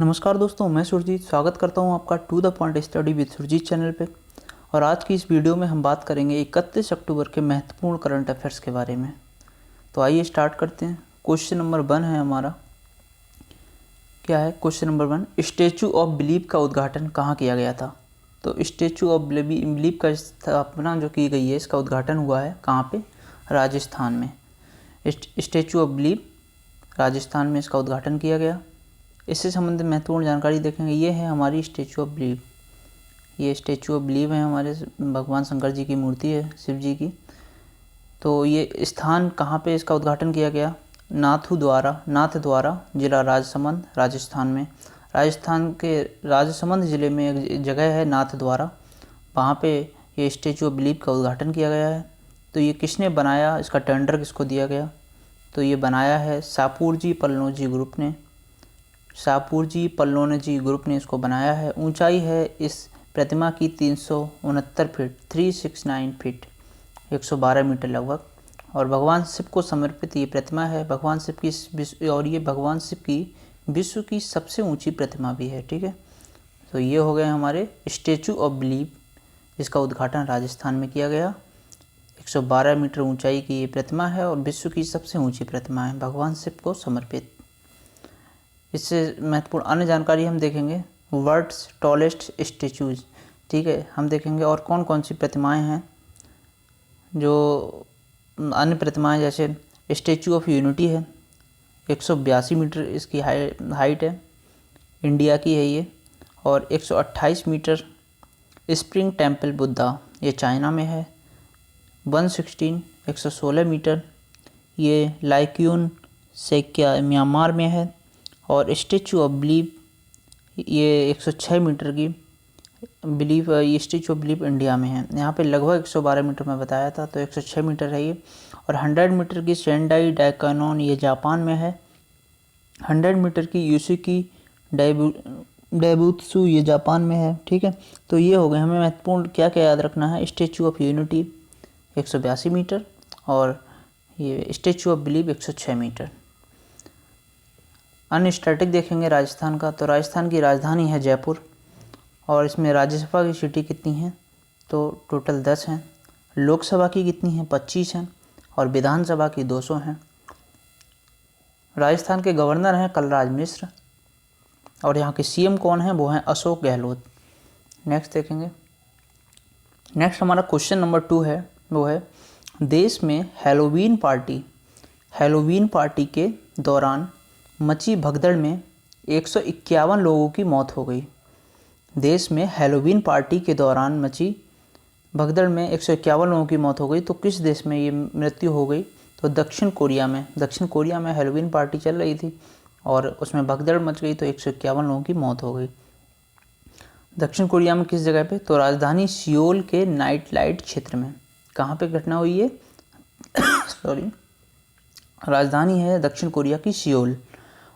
नमस्कार दोस्तों, मैं सुरजीत स्वागत करता हूं आपका to the point study with Surjeet channel पे। और आज की इस वीडियो में हम बात करेंगे 31 अक्टूबर के महत्वपूर्ण करंट अफेयर्स के बारे में। तो आइए स्टार्ट करते हैं। क्वेश्चन नंबर 1 है हमारा। क्या है question number 1? Statue of belief का उद्घाटन कहाँ किया गया था? तो स्टैचू ऑफ बिलीफ का स्थापना जो की गई है, इसका उद्घाटन हुआ है कहाँ पे? राजस्थान में। स्टैचू ऑफ बिलीफ राजस्थान में इसका उद्घाटन किया गया। इससे संबंधित महत्वपूर्ण जानकारी देखेंगे। ये है हमारी स्टैचू ऑफ बिलीफ। ये स्टैचू ऑफ बिलीफ है, हमारे भगवान शंकर जी की मूर्ति है, शिव जी की। तो ये स्थान कहाँ पे इसका उद्घाटन किया गया? नाथद्वारा जिला राजसमंद, राजस्थान में। राजस्थान के राजसमंद जिले में एक जगह है नाथद्वारा, वहाँ पे ये स्टैचू ऑफ बिलीफ का उद्घाटन किया गया है। तो ये किसने बनाया, इसका टेंडर किसको दिया गया? तो ये बनाया है सापूरजी पल्लोजी ग्रुप ने। सापूरजी पल्लोजी ग्रुप ने इसको बनाया है। ऊंचाई है इस प्रतिमा की 369 फीट, 369 फीट, 112 मीटर लगभग। और भगवान शिव को समर्पित ये प्रतिमा है। भगवान शिव की और ये भगवान शिव की विश्व की सबसे ऊंची प्रतिमा भी है। ठीक है, तो ये हो गए हमारे स्टैचू ऑफ बिलीफ, जिसका उद्घाटन राजस्थान में किया गया। 112 मीटर ऊंचाई की ये प्रतिमा है और विश्व की सबसे ऊंची प्रतिमा है, भगवान शिव को समर्पित। इससे महत्वपूर्ण अन्य जानकारी हम देखेंगे। वर्ल्ड्स टॉलेस्ट स्टैचूज, ठीक है, हम देखेंगे और कौन कौन सी प्रतिमाएं हैं जो अन्य प्रतिमाएं, जैसे स्टैचू ऑफ यूनिटी है, 182 मीटर इसकी हाइट है, इंडिया की है ये। और 128 मीटर स्प्रिंग टेम्पल बुद्धा, ये चाइना में है। 116 मीटर ये लाइक्यून सेक्या म्यांमार में है। और स्टैचू ऑफ बिलीफ ये 106 मीटर की ये स्टैचू ऑफ बिलीफ इंडिया में है। यहाँ पे लगभग 112 मीटर में बताया था, तो 106 मीटर है ये। और 100 मीटर की सेंडाई डाइकानोन, ये जापान में है। 100 मीटर की यूसुकी डाइबुत्सु, ये जापान में है। ठीक है, तो ये हो गए। हमें महत्वपूर्ण क्या क्या याद रखना है? स्टैचू ऑफ यूनिटी 182 मीटर और ये स्टैचू ऑफ बिलीफ 106 मीटर। अन्य स्टैटिक देखेंगे राजस्थान का। तो राजस्थान की राजधानी है जयपुर। और इसमें राज्यसभा की सीटें कितनी हैं? तो टोटल 10 हैं। लोकसभा की कितनी हैं? 25 हैं। और विधानसभा की 200 हैं। राजस्थान के गवर्नर हैं कलराज मिश्र। और यहाँ के सीएम कौन हैं? वो हैं अशोक गहलोत। नेक्स्ट देखेंगे। नेक्स्ट हमारा क्वेश्चन नंबर 2 है, वो है देश में हैलोवीन पार्टी के दौरान मची भगदड़ में 151 लोगों की मौत हो गई। देश में हैलोवीन पार्टी के दौरान मची भगदड़ में 151 लोगों की मौत हो गई। तो किस देश में ये मृत्यु हो गई? तो दक्षिण कोरिया में। दक्षिण कोरिया में हैलोवीन पार्टी चल रही थी और उसमें भगदड़ मच गई, तो 151 लोगों की मौत हो गई। दक्षिण कोरिया में किस जगह पे? तो राजधानी सियोल के नाइट लाइट क्षेत्र में। कहाँ पे घटना हुई है? सॉरी, राजधानी है दक्षिण कोरिया की सियोल,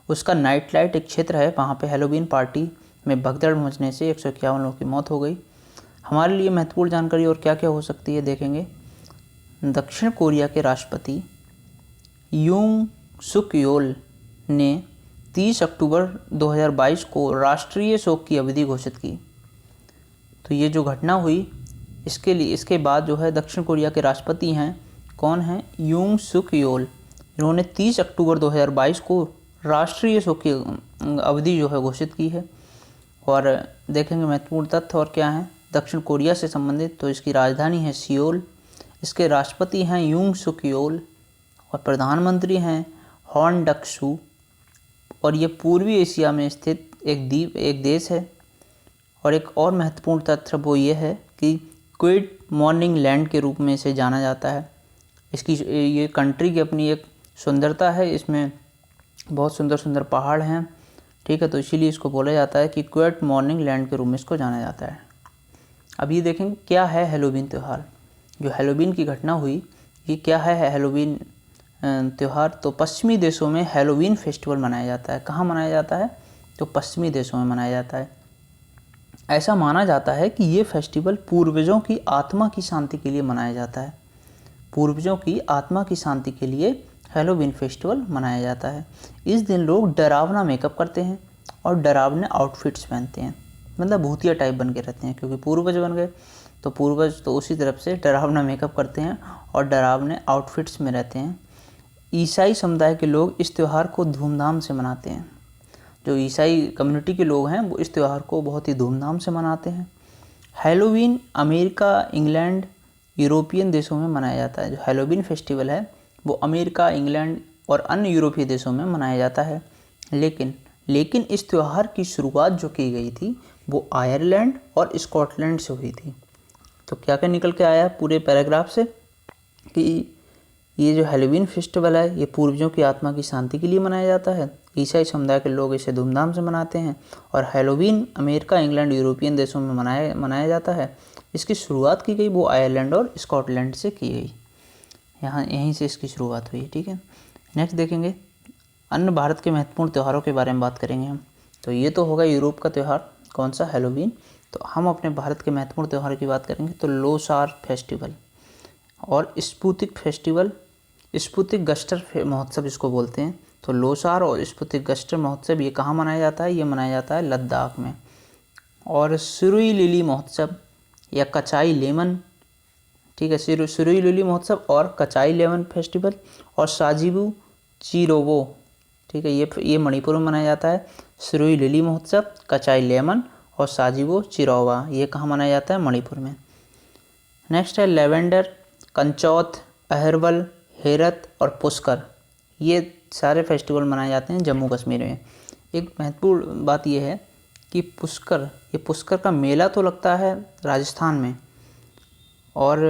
उसका नाइट लाइट एक क्षेत्र है, वहाँ पे हैलोवीन पार्टी में भगदड़ मचने से 151 लोगों की मौत हो गई। हमारे लिए महत्वपूर्ण जानकारी और क्या क्या हो सकती है देखेंगे। दक्षिण कोरिया के राष्ट्रपति यूंग सुक योल ने 30 अक्टूबर 2022 को राष्ट्रीय शोक की अवधि घोषित की। तो ये जो घटना हुई, इसके बाद जो है दक्षिण कोरिया के राष्ट्रपति हैं, कौन हैं? यूंग सुक योल। इन्होंने 30 अक्टूबर 2022 को राष्ट्रीय शोक की अवधि जो है घोषित की है। और देखेंगे महत्वपूर्ण तथ्य और क्या हैं दक्षिण कोरिया से संबंधित। तो इसकी राजधानी है सियोल, इसके राष्ट्रपति हैं यूंग सुक योल और प्रधानमंत्री हैं हॉन डक सू। और ये पूर्वी एशिया में स्थित एक देश है। और एक और महत्वपूर्ण तथ्य वो ये है कि क्विट मॉर्निंग लैंड के रूप में इसे जाना जाता है। इसकी ये कंट्री की अपनी एक सुंदरता है, इसमें बहुत सुंदर सुंदर पहाड़ हैं। ठीक है, तो इसीलिए इसको बोला जाता है कि क्विट मॉर्निंग लैंड के रूप में इसको जाना जाता है। अब ये देखेंगे क्या है हैलोवीन त्यौहार। जो हैलोवीन की घटना हुई, ये क्या है हैलोवीन त्यौहार? तो पश्चिमी देशों में हैलोवीन फेस्टिवल मनाया जाता है। कहाँ मनाया जाता है? तो पश्चिमी देशों में मनाया जाता है। ऐसा माना जाता है कि ये फेस्टिवल पूर्वजों की आत्मा की शांति के लिए मनाया जाता है। पूर्वजों की आत्मा की शांति के लिए हैलोवीन फेस्टिवल मनाया जाता है। इस दिन लोग डरावना मेकअप करते हैं और डरावने आउटफिट्स पहनते हैं, मतलब भूतिया टाइप बन के रहते हैं, क्योंकि पूर्वज बन गए तो पूर्वज तो उसी तरफ से डरावना मेकअप करते हैं और डरावने आउटफिट्स में रहते हैं। ईसाई समुदाय के लोग इस त्यौहार को धूमधाम से मनाते हैं। जो ईसाई कम्युनिटी के लोग हैं वो इस त्यौहार को बहुत ही धूमधाम से मनाते हैं। हैलोवीन अमेरिका, इंग्लैंड, यूरोपियन देशों में मनाया जाता है। जो हैलोवीन फेस्टिवल है वो अमेरिका, इंग्लैंड और अन्य यूरोपीय देशों में मनाया जाता है। लेकिन इस त्यौहार की शुरुआत जो की गई थी वो आयरलैंड और स्कॉटलैंड से हुई थी। तो क्या क्या निकल के आया पूरे पैराग्राफ से कि ये जो हैलोवीन फेस्टिवल है ये पूर्वजों की आत्मा की शांति के लिए मनाया जाता है। ईसाई समुदाय के लोग इसे धूमधाम से मनाते हैं। और हैलोवीन अमेरिका, इंग्लैंड, यूरोपियन देशों में मनाया जाता है। इसकी शुरुआत की गई वो आयरलैंड और स्कॉटलैंड से की गई, यहीं से इसकी शुरुआत हुई। ठीक है, नेक्स्ट देखेंगे अन्य भारत के महत्वपूर्ण त्योहारों के बारे में बात करेंगे हम। तो ये तो होगा यूरोप का त्यौहार, कौन सा, हैलोवीन। तो हम अपने भारत के महत्वपूर्ण त्यौहार की बात करेंगे तो लोसार फेस्टिवल और स्पुतिक फेस्टिवल, स्पुतिक गस्टर महोत्सव इसको बोलते हैं। तो लोसार और स्पुतिक गस्टर महोत्सव ये कहाँ मनाया जाता है, ये मनाया जाता है लद्दाख में। और सिरुई लिली महोत्सव या कचाई लेमन, ठीक है, सिरुई लिली महोत्सव और कचाई लेमन फेस्टिवल और साजिबू चिरोवो, ठीक है, ये मणिपुर में मनाया जाता है। सिरुई लिली महोत्सव, कचाई लेमन और साजिबो चिरोवा ये कहाँ मनाया जाता है, मणिपुर में। नेक्स्ट है लेवेंडर, कंचौथ, अहरवल, हेरत और पुष्कर, ये सारे फेस्टिवल मनाए जाते हैं जम्मू कश्मीर में। एक महत्वपूर्ण बात यह है कि पुष्कर का मेला तो लगता है राजस्थान में, और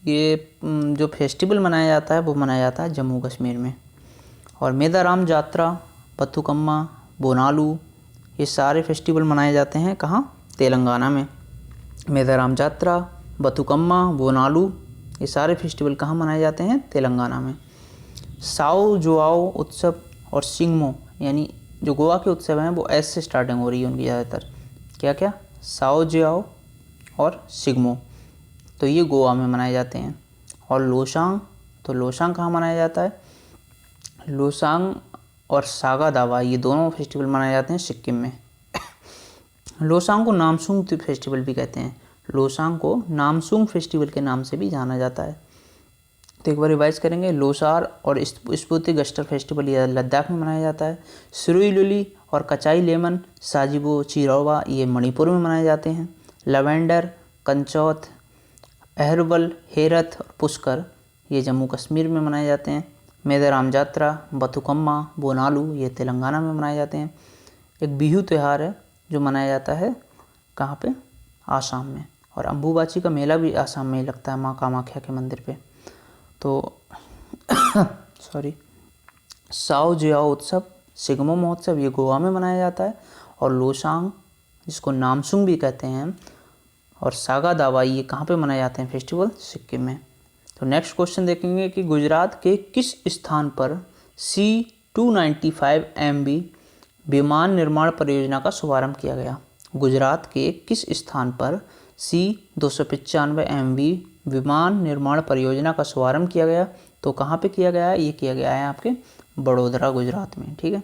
ये जो फेस्टिवल मनाया जाता है वो मनाया जाता है जम्मू कश्मीर में। और मेदाराम जात्रा, बथुकम्मा, बोनालू ये सारे फेस्टिवल मनाए जाते हैं कहाँ, तेलंगाना में। मेदाराम जात्रा, बथुकम्मा, बोनालू ये सारे फेस्टिवल कहाँ मनाए जाते हैं, तेलंगाना में। साओ जोआओ उत्सव और सिंगमो, यानी जो गोवा के उत्सव हैं वो एस से स्टार्टिंग हो रही है उनकी ज़्यादातर, क्या क्या, साओ जोआओ और सिग्मो, तो ये गोवा में मनाए जाते हैं। और लोसांग, तो लोसांग कहाँ मनाया जाता है, लोसांग और सागा दावा ये दोनों फेस्टिवल मनाए जाते हैं सिक्किम में। लोसांग को नामसूंग फेस्टिवल भी कहते हैं, लोसांग को नामसूंग फेस्टिवल के नाम से भी जाना जाता है। तो एक बार रिवाइज करेंगे, लोसार और स्पुतिक गस्टर फेस्टिवल ये लद्दाख में मनाया जाता है। सिरुई लिली और कचाई लेमन, साजिबो चिरोवा ये मणिपुर में मनाए जाते हैं। लवेंडर, कंचौथ, अहरवल, हेरत और पुष्कर ये जम्मू कश्मीर में मनाए जाते हैं। मेदाराम जात्रा, बथुकम्मा, बोनालू ये तेलंगाना में मनाए जाते हैं। एक बिहू त्यौहार है जो मनाया जाता है कहाँ पे, आसाम में। और अम्बुबाची का मेला भी आसाम में ही लगता है, माँ कामाख्या के मंदिर पे। तो साओ जियाओ उत्सव, सिगमो महोत्सव ये गोवा में मनाया जाता है। और लोसांग जिसको नामसूंग भी कहते हैं और सागा दावा ये कहाँ पे मनाए जाते हैं फेस्टिवल, सिक्किम में। तो नेक्स्ट क्वेश्चन देखेंगे कि गुजरात के किस स्थान पर C-295 MB विमान निर्माण परियोजना का शुभारंभ किया गया। गुजरात के किस स्थान पर C-295 MB विमान निर्माण परियोजना का शुभारंभ किया गया। तो कहाँ पे किया गया है, ये किया गया है आपके बड़ोदरा, गुजरात में। ठीक है,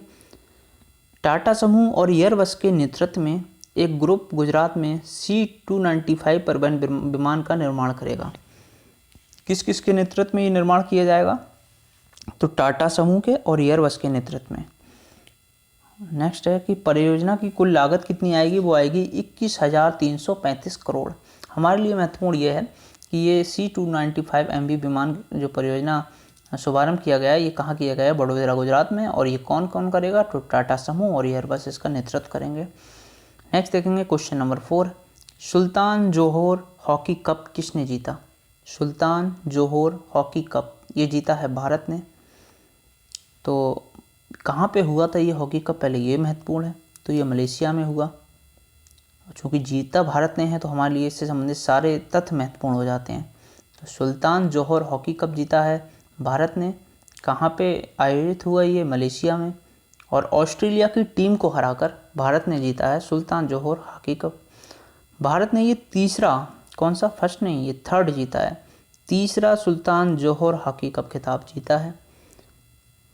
टाटा समूह और एयरबस के नेतृत्व में एक ग्रुप गुजरात में C-295 परिवहन विमान का निर्माण करेगा। किस किस के नेतृत्व में ये निर्माण किया जाएगा, तो टाटा समूह के और एयरबस के नेतृत्व में। नेक्स्ट है कि परियोजना की कुल लागत कितनी आएगी, वो आएगी 21,335 करोड़। हमारे लिए महत्वपूर्ण ये है कि ये C-295 MB विमान जो परियोजना शुभारंभ किया गया है ये कहाँ किया गया है, बड़ोदरा, गुजरात में। और ये कौन कौन करेगा, तो टाटा समूह और एयरबस इसका नेतृत्व करेंगे। नेक्स्ट देखेंगे क्वेश्चन नंबर 4, सुल्तान जोहोर हॉकी कप किसने जीता। सुल्तान जोहोर हॉकी कप ये जीता है भारत ने। तो कहाँ पे हुआ था ये हॉकी कप, पहले ये महत्वपूर्ण है। तो ये मलेशिया में हुआ। चूँकि जीता भारत ने है तो हमारे लिए इससे संबंधित सारे तथ्य महत्वपूर्ण हो जाते हैं। तो सुल्तान जोहोर हॉकी कप जीता है भारत ने। कहाँ पे आयोजित हुआ ये, मलेशिया में। और ऑस्ट्रेलिया की टीम को हराकर भारत ने जीता है सुल्तान जोहोर हॉकी कप। भारत ने ये तीसरा, कौन सा, फर्स्ट नहीं, ये थर्ड जीता है, तीसरा सुल्तान जोहोर हॉकी कप खिताब जीता है।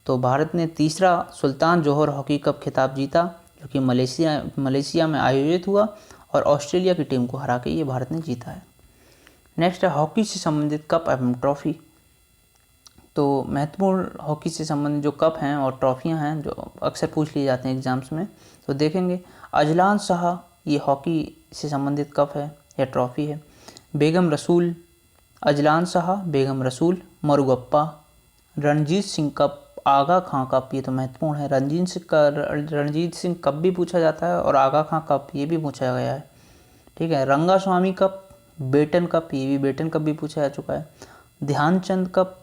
तो भारत ने तीसरा सुल्तान जोहोर हॉकी कप खिताब जीता जो कि मलेशिया में आयोजित हुआ और ऑस्ट्रेलिया की टीम को हरा के ये भारत ने जीता है। नेक्स्ट है हॉकी से संबंधित कप एवं ट्रॉफी। तो महत्वपूर्ण हॉकी से संबंधित जो कप हैं और ट्रॉफियां हैं जो अक्सर पूछ लिए जाते हैं एग्जाम्स में, तो देखेंगे अजलान शाह, ये हॉकी से संबंधित कप है या ट्रॉफी है। बेगम रसूल, अजलान शाह, बेगम रसूल, मरुगप्पा, रणजीत सिंह कप, आगा खां कप, ये तो महत्वपूर्ण है। रणजीत सिंह कप भी पूछा जाता है और आगा खां कप ये भी पूछा गया है, ठीक है। रंगास्वामी कप, बेटन कप, ये भी बेटन कप भी पूछा जा चुका है। ध्यानचंद कप,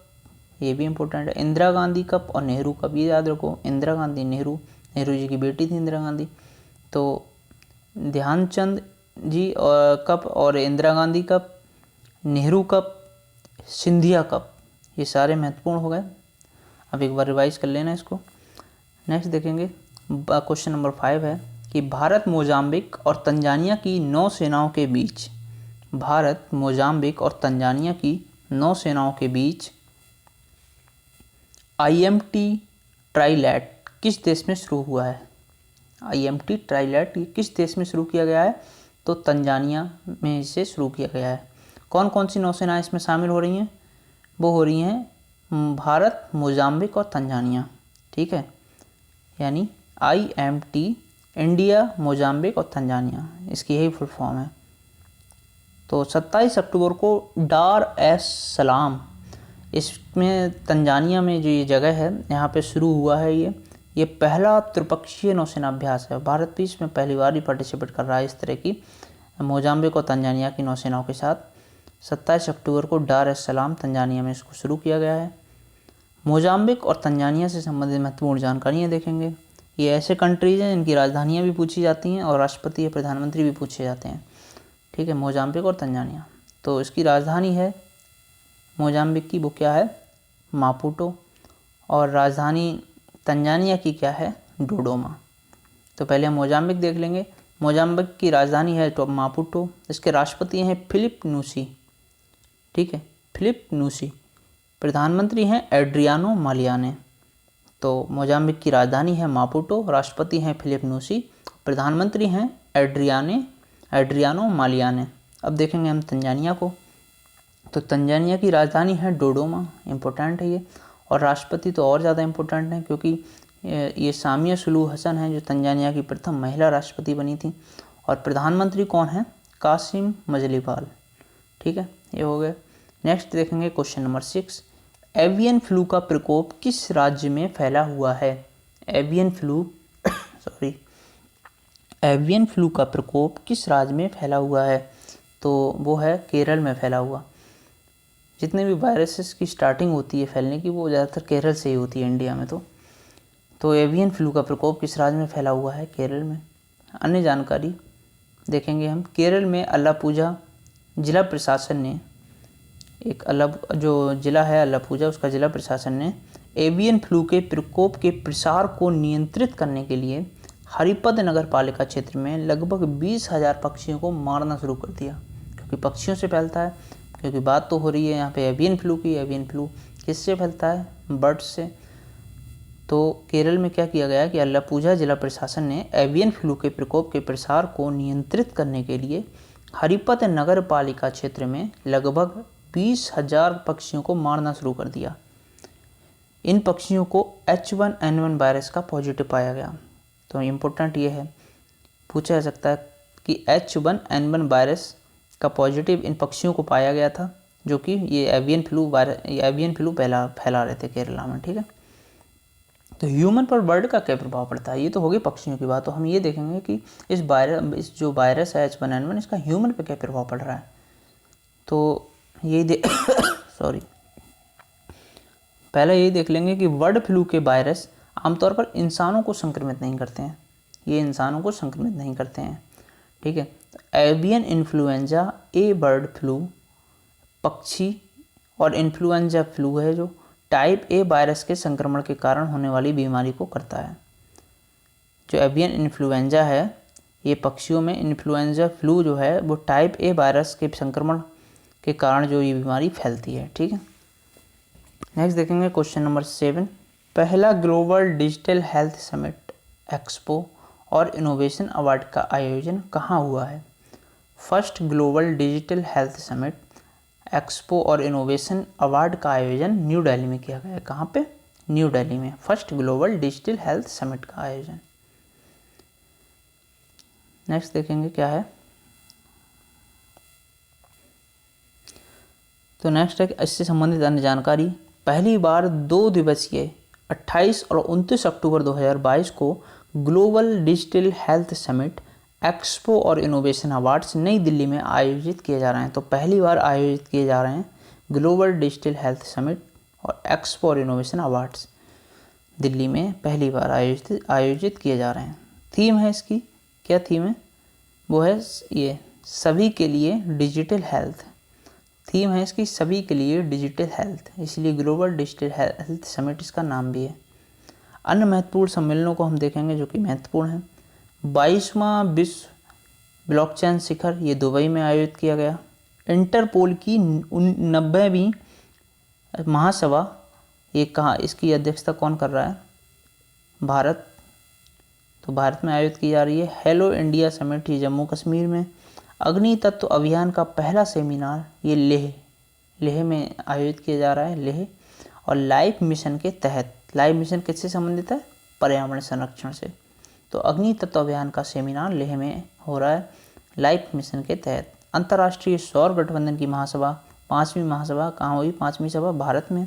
ये भी इम्पोर्टेंट है। इंदिरा गांधी कप और नेहरू कप, ये याद रखो, इंदिरा गांधी, नेहरू जी की बेटी थी इंदिरा गांधी। तो ध्यानचंद जी और कप और Indira Gandhi cup, Nehru cup, Scindia cup, ये सारे महत्वपूर्ण हो गए। अब एक बार रिवाइज कर लेना इसको। नेक्स्ट देखेंगे क्वेश्चन नंबर 5 है कि भारत, मोजाम्बिक और तंजानिया की नौसेनाओं के बीच, भारत, मोजाम्बिक और तंजानिया की नौसेनाओं के बीच IMT ट्राइलैट किस देश में शुरू हुआ है? IMT ट्राइलैट किस देश में शुरू किया गया है? तो तंजानिया में इसे शुरू किया गया है। कौन कौन सी नौसेनाएं इसमें शामिल हो रही हैं? वो हो रही हैं भारत, मोजाम्बिक और तंजानिया, ठीक है। यानी IMT, इंडिया, मोजाम्बिक और तंजानिया, इसकी यही फुल फॉर्म है। तो 27 अक्टूबर को डार एस सलाम, इसमें तंजानिया में जो ये जगह है यहाँ पे शुरू हुआ है। ये पहला त्रिपक्षीय नौसेना अभ्यास है। भारत भी इसमें पहली बार ही पार्टिसिपेट कर रहा है इस तरह की, मोजाम्बिक और तंजानिया की नौसेनाओं के साथ। 27 अक्टूबर को डार एस सलाम, तंजानिया में इसको शुरू किया गया है। मोजाम्बिक और तंजानिया से संबंधित महत्वपूर्ण जानकारियाँ देखेंगे। ये ऐसे कंट्रीज़ हैं जिनकी राजधानियाँ भी पूछी जाती हैं और राष्ट्रपति या प्रधानमंत्री भी पूछे जाते हैं, ठीक है। मोजाम्बिक और तंजानिया, तो इसकी राजधानी है मोजाम्बिक की, वो क्या है? मापुटो, और राजधानी तंजानिया की क्या है? डोडोमा। तो पहले हम मोजाम्बिक देख लेंगे। मोजाम्बिक की राजधानी है तो मापुटो, इसके राष्ट्रपति हैं फिलिप न्यूसी, ठीक है, फिलिप न्यूसी। प्रधानमंत्री हैं एड्रियानो मालियाने। तो मोजाम्बिक की राजधानी है मापुटो, राष्ट्रपति हैं फिलिप न्यूसी, प्रधानमंत्री हैं एड्रियानो मालियाने। अब देखेंगे हम तंजानिया को। तो तंजानिया की राजधानी है डोडोमा, इम्पोर्टेंट है ये, और राष्ट्रपति तो और ज़्यादा इम्पोर्टेंट है क्योंकि ये सामिया सुलूह हसन है जो तंजानिया की प्रथम महिला राष्ट्रपति बनी थी। और प्रधानमंत्री कौन है? कासिम मजलीवाल, ठीक है, ये हो गए। नेक्स्ट देखेंगे क्वेश्चन नंबर 6, एवियन फ्लू का प्रकोप किस राज्य में फैला हुआ है? एवियन फ्लू का प्रकोप किस राज्य में फैला हुआ है? तो वो है केरल में फैला हुआ। जितने भी वायरसेस की स्टार्टिंग होती है फैलने की, वो ज़्यादातर केरल से ही होती है इंडिया में। तो एवियन फ्लू का प्रकोप किस राज्य में फैला हुआ है? केरल में। अन्य जानकारी देखेंगे हम। केरल में अलापुझा जिला प्रशासन ने, एक जो जिला है अलापुझा, उसका जिला प्रशासन ने एवियन फ्लू के प्रकोप के प्रसार को नियंत्रित करने के लिए हरिपद नगर पालिका क्षेत्र में लगभग 20,000 पक्षियों को मारना शुरू कर दिया, क्योंकि पक्षियों से फैलता है। क्योंकि बात तो हो रही है यहाँ पे एवियन फ्लू की। एवियन फ्लू किससे फैलता है? बर्ड्स से। तो केरल में क्या किया गया कि अलापुझा जिला प्रशासन ने एवियन फ्लू के प्रकोप के प्रसार को नियंत्रित करने के लिए हरिपद नगर पालिका क्षेत्र में लगभग 20,000 पक्षियों को मारना शुरू कर दिया। इन पक्षियों को H1N1 वायरस का पॉजिटिव पाया गया। तो इम्पोर्टेंट ये है, पूछा जा सकता है कि H1N1 वायरस का पॉजिटिव इन पक्षियों को पाया गया था, जो कि ये एवियन फ्लू फैला रहे थे केरला में, ठीक है। तो ह्यूमन पर बर्ड का क्या प्रभाव पड़ता है? ये तो होगी पक्षियों की बात। तो हम ये देखेंगे कि इस जो वायरस है H1N1, इसका ह्यूमन पर क्या प्रभाव पड़ रहा है। तो यही पहले यही देख लेंगे कि बर्ड फ्लू के वायरस आमतौर पर इंसानों को संक्रमित नहीं करते हैं। ये इंसानों को संक्रमित नहीं करते हैं, ठीक है। एवियन इन्फ्लुएंजा ए बर्ड फ्लू पक्षी और इन्फ्लुएंजा फ्लू है जो टाइप ए वायरस के संक्रमण के कारण होने वाली बीमारी को करता है। जो एवियन इन्फ्लुएंजा है, ये पक्षियों में इन्फ्लुएंजा फ्लू जो है वो टाइप ए वायरस के संक्रमण के कारण जो ये बीमारी फैलती है, ठीक है। नेक्स्ट देखेंगे क्वेश्चन नंबर 7, पहला global digital health summit expo और इनोवेशन अवार्ड का आयोजन कहाँ हुआ है? First global digital health summit, expo और इनोवेशन अवार्ड का आयोजन न्यू दिल्ली में किया गया है। कहाँ पे? न्यू दिल्ली में first global digital health summit का आयोजन। नेक्स्ट देखेंगे क्या है। तो नेक्स्ट है इससे संबंधित अन्य जानकारी। पहली बार 2 दिवसीय 28 और 29 अक्टूबर 2022 को global digital health summit, expo और इनोवेशन अवार्ड्स नई दिल्ली में आयोजित किए जा रहे हैं। तो पहली बार आयोजित किए जा रहे हैं ग्लोबल डिजिटल हेल्थ समिट और एक्सपो और इनोवेशन अवार्ड्स दिल्ली में पहली बार आयोजित किए जा रहे हैं। थीम है इसकी, क्या थीम है? वो है ये सभी के लिए डिजिटल हेल्थ। थीम है इसकी सभी के लिए डिजिटल हेल्थ, इसलिए ग्लोबल डिजिटल हेल्थ समिट इसका नाम भी है। अन्य महत्वपूर्ण सम्मेलनों को हम देखेंगे जो कि महत्वपूर्ण है। 22वां विश्व ब्लॉकचेन शिखर, ये दुबई में आयोजित किया गया। इंटरपोल की 90वीं महासभा, ये कहाँ, इसकी अध्यक्षता कौन कर रहा है? भारत। तो भारत में आयोजित की जा रही है। हेलो इंडिया समिट, ये जम्मू कश्मीर में। अग्नि तत्व अभियान का पहला सेमिनार, ये लेह में आयोजित किया जा रहा है, लेह। और लाइफ मिशन के तहत, लाइफ मिशन किससे संबंधित है? पर्यावरण संरक्षण से। तो अग्नि तत्व अभियान का सेमिनार लेह में हो रहा है लाइफ मिशन के तहत। अंतर्राष्ट्रीय सौर गठबंधन की महासभा, 5वीं महासभा कहाँ हुई? 5वीं सभा भारत में।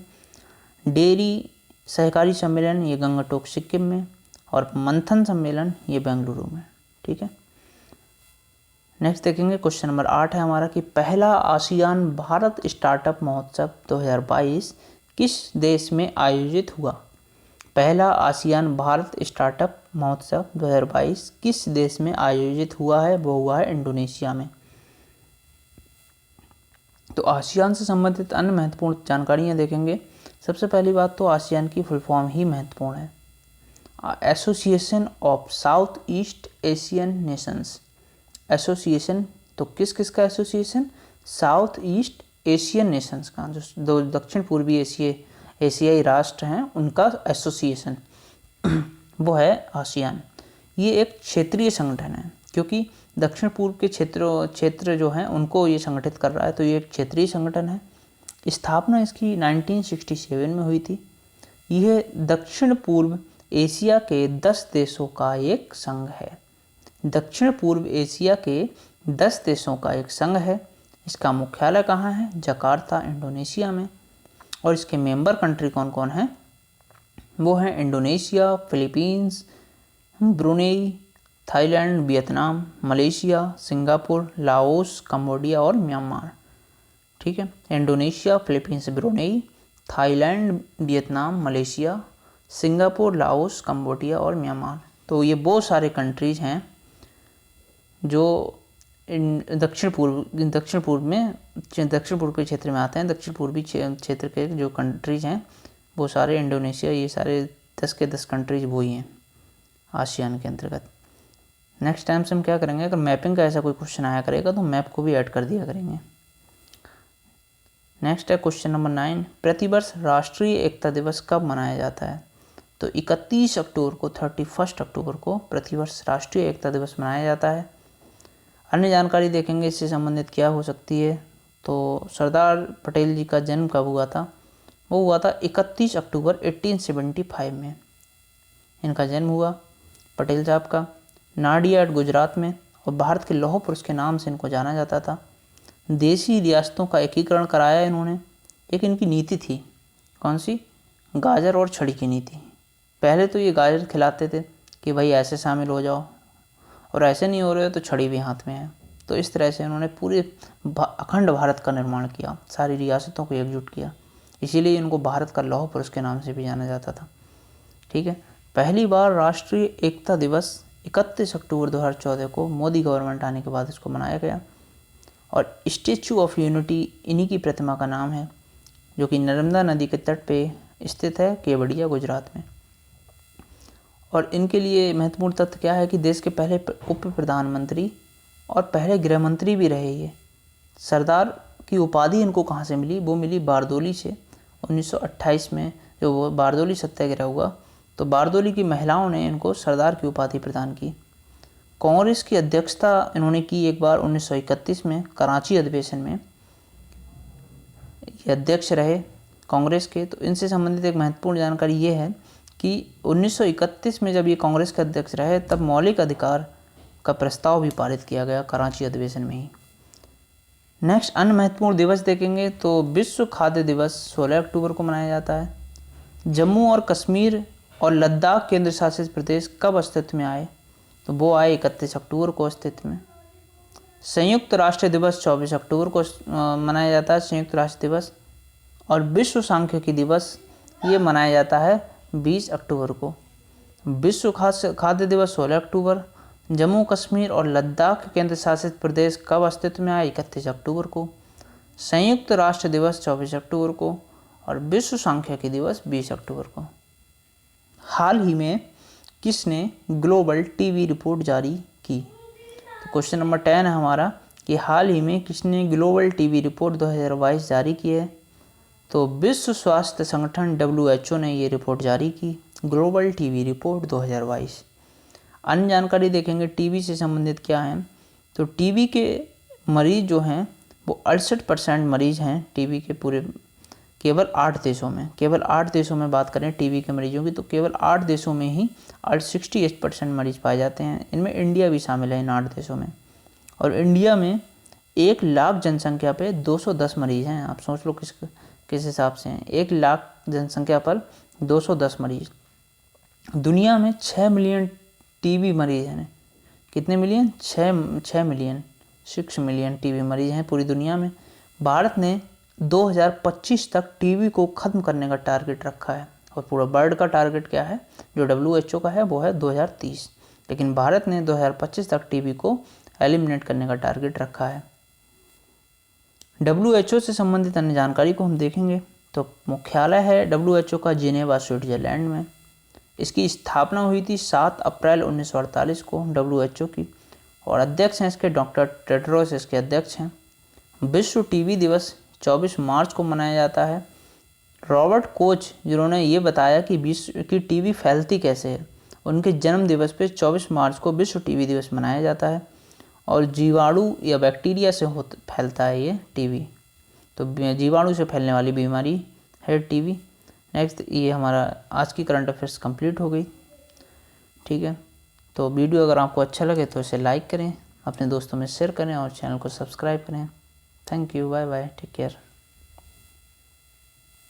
डेयरी सहकारी सम्मेलन, ये गंगटोक सिक्किम में। और मंथन सम्मेलन, ये बेंगलुरु में। ठीक है। नेक्स्ट देखेंगे क्वेश्चन नंबर 8 है हमारा कि पहला आसियान भारत स्टार्टअप महोत्सव 2022 किस देश में आयोजित हुआ? पहला आसियान भारत स्टार्टअप महोत्सव 2022 किस देश में आयोजित हुआ है? वो हुआ है इंडोनेशिया में। तो आसियान से संबंधित अन्य महत्वपूर्ण जानकारियाँ देखेंगे। सबसे पहली बात तो आसियान की फुल फॉर्म ही महत्वपूर्ण है, association of south east Asian Nations. Association, तो किस किस का association? South east Asian Nations का, जो 2 दक्षिण पूर्वी एशियाई राष्ट्र हैं उनका एसोसिएशन वो है आसियान। ये एक क्षेत्रीय संगठन है, क्योंकि दक्षिण पूर्व के क्षेत्र जो हैं उनको ये संगठित कर रहा है, तो ये एक क्षेत्रीय संगठन है। स्थापना इसकी 1967 में हुई थी। यह दक्षिण पूर्व एशिया के 10 देशों का एक संघ है। दक्षिण पूर्व एशिया के 10 देशों का एक संघ है। इसका मुख्यालय कहाँ है? जकार्ता, इंडोनेशिया में। और इसके मेंबर कंट्री कौन कौन हैं? वो हैं Indonesia, Philippines, Brunei, Thailand, Vietnam, Malaysia, Singapore, Laos, Cambodia और म्यांमार। ठीक है। Indonesia, Philippines, Brunei, Thailand, Vietnam, Malaysia, Singapore, Laos, Cambodia और म्यांमार। तो ये बहुत सारे कंट्रीज हैं जो दक्षिण पूर्व के क्षेत्र में आते हैं। दक्षिण पूर्वी क्षेत्र के जो कंट्रीज हैं वो सारे इंडोनेशिया, ये सारे 10 के 10 कंट्रीज वो ही हैं आसियान के अंतर्गत। नेक्स्ट टाइम से हम क्या करेंगे, अगर मैपिंग का ऐसा कोई क्वेश्चन आया करेगा तो मैप को भी ऐड कर दिया करेंगे। नेक्स्ट है क्वेश्चन नंबर 9, प्रतिवर्ष राष्ट्रीय एकता दिवस कब मनाया जाता है? तो 31 अक्टूबर को, 31 अक्टूबर को प्रतिवर्ष राष्ट्रीय एकता दिवस मनाया जाता है। अन्य जानकारी देखेंगे इससे संबंधित क्या हो सकती है। तो सरदार पटेल जी का जन्म कब हुआ था? वो हुआ था 31 अक्टूबर 1875 में इनका जन्म हुआ, पटेल साहब का। नाडियाड गुजरात में, और भारत के लौह पुरुष के नाम से इनको जाना जाता था। देशी रियासतों का एकीकरण कराया इन्होंने। एक इनकी नीति थी, कौन सी? गाजर और छड़ी की नीति। पहले तो ये गाजर खिलाते थे कि भाई ऐसे शामिल हो जाओ, और ऐसे नहीं हो रहे हो तो छड़ी भी हाथ में है। तो इस तरह से उन्होंने पूरे अखंड भारत का निर्माण किया, सारी रियासतों को एकजुट किया। इसीलिए इनको भारत का लौह पुरुष के नाम से भी जाना जाता था। ठीक है। पहली बार राष्ट्रीय एकता दिवस 31 अक्टूबर 2014 को मोदी गवर्नमेंट आने के बाद इसको मनाया गया। और स्टैचू ऑफ यूनिटी इन्हीं की प्रतिमा का नाम है, जो कि नर्मदा नदी के तट पे स्थित है, केवड़िया, गुजरात में। और इनके लिए महत्वपूर्ण तथ्य क्या है कि देश के पहले उप प्रधानमंत्री और पहले गृह मंत्री भी रहे ये। सरदार की उपाधि इनको कहाँ से मिली? वो मिली बारदोली से। 1928 में जो वो बारदोली सत्याग्रह हुआ, तो बारदोली की महिलाओं ने इनको सरदार की उपाधि प्रदान की। कांग्रेस की अध्यक्षता इन्होंने की एक बार 1931 में कराची अधिवेशन में, ये अध्यक्ष रहे कांग्रेस के। तो इनसे संबंधित एक महत्वपूर्ण जानकारी ये है कि 1931 में जब ये कांग्रेस के अध्यक्ष रहे तब मौलिक अधिकार का प्रस्ताव भी पारित किया गया कराची अधिवेशन में ही। नेक्स्ट अन्य महत्वपूर्ण दिवस देखेंगे तो विश्व खाद्य दिवस 16 अक्टूबर को मनाया जाता है। जम्मू और कश्मीर और लद्दाख केंद्र शासित प्रदेश कब अस्तित्व में आए, तो वो आए 31 अक्टूबर को अस्तित्व में। संयुक्त राष्ट्र दिवस 24 अक्टूबर को मनाया जाता है, संयुक्त राष्ट्र दिवस। और विश्व सांख्यिकी दिवस ये मनाया जाता है 20 अक्टूबर को। विश्व खाद्य दिवस 16 अक्टूबर। जम्मू कश्मीर और लद्दाख केंद्र शासित प्रदेश कब अस्तित्व में आए, 31 अक्टूबर को। संयुक्त राष्ट्र दिवस 24 अक्टूबर को और विश्व सांख्यिकी दिवस 20 अक्टूबर को। हाल ही में किसने ग्लोबल टीबी रिपोर्ट जारी की, तो क्वेश्चन नंबर 10 है हमारा कि हाल ही में किसने ग्लोबल टीबी रिपोर्ट 2022 जारी की है, तो विश्व स्वास्थ्य संगठन WHO ने ये रिपोर्ट जारी की, ग्लोबल टीबी रिपोर्ट 2022। अन्य जानकारी देखेंगे टीबी से संबंधित क्या है, तो टीबी के मरीज जो हैं वो 68% मरीज हैं टीबी के पूरे केवल 8 देशों में। केवल 8 देशों में बात करें टीबी के मरीजों की तो केवल 8 देशों में ही 68% मरीज पाए जाते हैं। इनमें इंडिया भी शामिल है इन 8 देशों में। और इंडिया में 1 लाख जनसंख्या पे 210 मरीज हैं। आप सोच लो किस हिसाब से हैं, 1 लाख जनसंख्या पर 210 मरीज। दुनिया में 6 मिलियन टीबी मरीज हैं। कितने मिलियन? 6 मिलियन, 6 मिलियन टीबी मरीज हैं पूरी दुनिया में। भारत ने 2025 तक टीबी को ख़त्म करने का टारगेट रखा है और पूरा वर्ल्ड का टारगेट क्या है जो WHO का है वो है 2030, लेकिन भारत ने 2025 तक टीबी को एलिमिनेट करने का टारगेट रखा है। WHO से संबंधित अन्य जानकारी को हम देखेंगे तो मुख्यालय है WHO का जिनेवा स्विट्जरलैंड में। इसकी स्थापना हुई थी 7 अप्रैल 1948 को WHO की, और अध्यक्ष हैं इसके डॉक्टर टेड्रोस इसके अध्यक्ष हैं। विश्व टीबी दिवस 24 मार्च को मनाया जाता है। रॉबर्ट कोच जिन्होंने ये बताया कि विश्व की टीबी फैलती कैसे है, उनके जन्म दिवस पे 24 मार्च को विश्व टीबी दिवस मनाया जाता है। और जीवाणु या बैक्टीरिया से फैलता है ये टीबी, तो जीवाणु से फैलने वाली बीमारी है टीबी। नेक्स्ट ये हमारा आज की करंट अफेयर्स कंप्लीट हो गई। ठीक है, तो वीडियो अगर आपको अच्छा लगे तो इसे लाइक करें, अपने दोस्तों में शेयर करें और चैनल को सब्सक्राइब करें। Thank you, bye bye, take care.